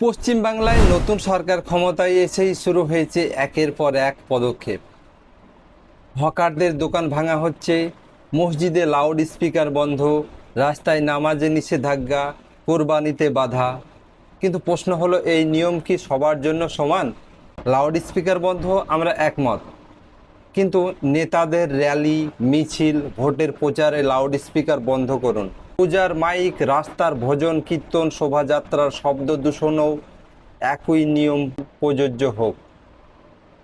পশ্চিম বাংলায় নতুন সরকার ক্ষমতায় এসেই শুরু হয়েছে একের পর এক পদক্ষেপ। হকারদের দোকান ভাঙা হচ্ছে, মসজিদে লাউড স্পিকার বন্ধ, রাস্তায় নামাজে নিষেধাজ্ঞা, কোরবানিতে বাধা। কিন্তু প্রশ্ন হলো, এই নিয়ম কি সবার জন্য সমান? লাউড স্পিকার বন্ধ, আমরা একমত, কিন্তু নেতাদের র্যালি, মিছিল, ভোটের প্রচারে লাউড স্পিকার বন্ধ করুন। পূজার মাইক, রাস্তার ভজন কীর্তন, শোভাযাত্রার শব্দ দূষণও একই নিয়ম প্রযোজ্য হোক।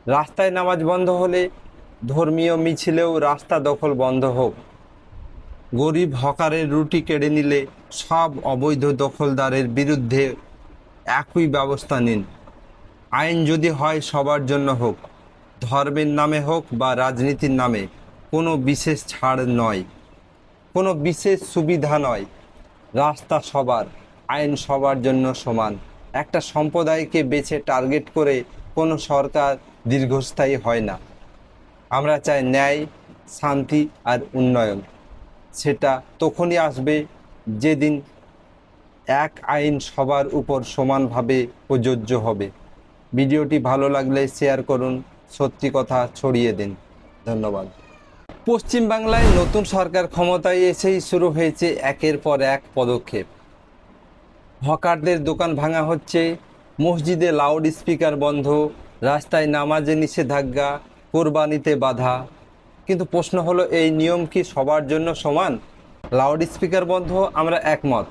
রাস্তায় নামাজ বন্ধ হলে ধর্মীয় মিছিলেও রাস্তা দখল বন্ধ হোক। গরিব হকারের রুটি কেড়ে নিলে সব অবৈধ দখলদারের বিরুদ্ধে একই ব্যবস্থা নিন। আইন যদি হয় সবার জন্য হোক, ধর্মের নামে হোক বা রাজনীতির নামে, কোনো বিশেষ ছাড় নয়, কোনো বিশেষ সুবিধা নয়। রাস্তা সবার, আইন সবার জন্য সমান। একটা সম্প্রদায়কে বেছে টার্গেট করে কোনো সরকার দীর্ঘস্থায়ী হয় না। আমরা চাই ন্যায়, শান্তি আর উন্নয়ন। সেটা তখনই আসবে যেদিন এক আইন সবার উপর সমানভাবে প্রযোজ্য হবে। ভিডিওটি ভালো লাগলে শেয়ার করুন, সত্যি কথা ছড়িয়ে দিন। ধন্যবাদ। পশ্চিম বাংলায় নতুন সরকার ক্ষমতায় এসেই শুরু হয়েছে একের পর এক পদক্ষেপ। হকারদের দোকান ভাঙা হচ্ছে, মসজিদে লাউড স্পিকার বন্ধ, রাস্তায় নামাজে নিষেধাজ্ঞা, কোরবানিতে বাধা। কিন্তু প্রশ্ন হলো, এই নিয়ম কি সবার জন্য সমান? লাউড স্পিকার বন্ধ, আমরা একমত,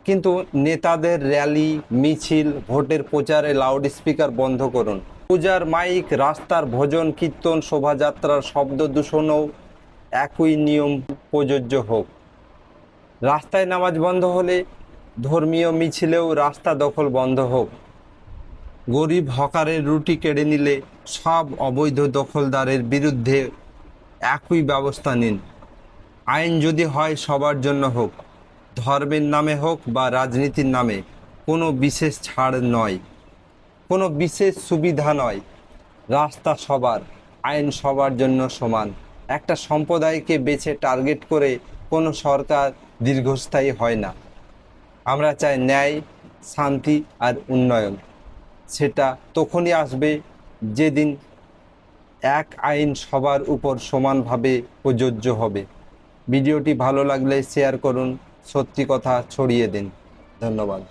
কিন্তু নেতাদের র্যালি, মিছিল, ভোটের প্রচারে লাউড স্পিকার বন্ধ করুন। পূজার মাইক, রাস্তার ভজন কীর্তন, শোভাযাত্রার শব্দ দূষণও একই নিয়ম প্রযোজ্য হোক। রাস্তায় নামাজ বন্ধ হলে ধর্মীয় মিছিলেও রাস্তা দখল বন্ধ হোক। গরিব হকারের রুটি কেড়ে নিলে সব অবৈধ দখলদারের বিরুদ্ধে একই ব্যবস্থা নিন। আইন যদি হয় সবার জন্য হোক, ধর্মের নামে হোক বা রাজনীতির নামে, কোনো বিশেষ ছাড় নয়, কোনো বিশেষ সুবিধা নয়। রাস্তা সবার, আইন সবার জন্য সমান। একটা সম্প্রদায়কে বেছে টার্গেট করে কোনো সরকার দীর্ঘস্থায়ী হয় না। আমরা চাই ন্যায়, শান্তি আর উন্নয়ন। সেটা তখনই আসবে যেদিন এক আইন সবার উপর সমানভাবে প্রযোজ্য হবে। ভিডিওটি ভালো লাগলে শেয়ার করুন, সত্যি কথা ছড়িয়ে দিন। ধন্যবাদ।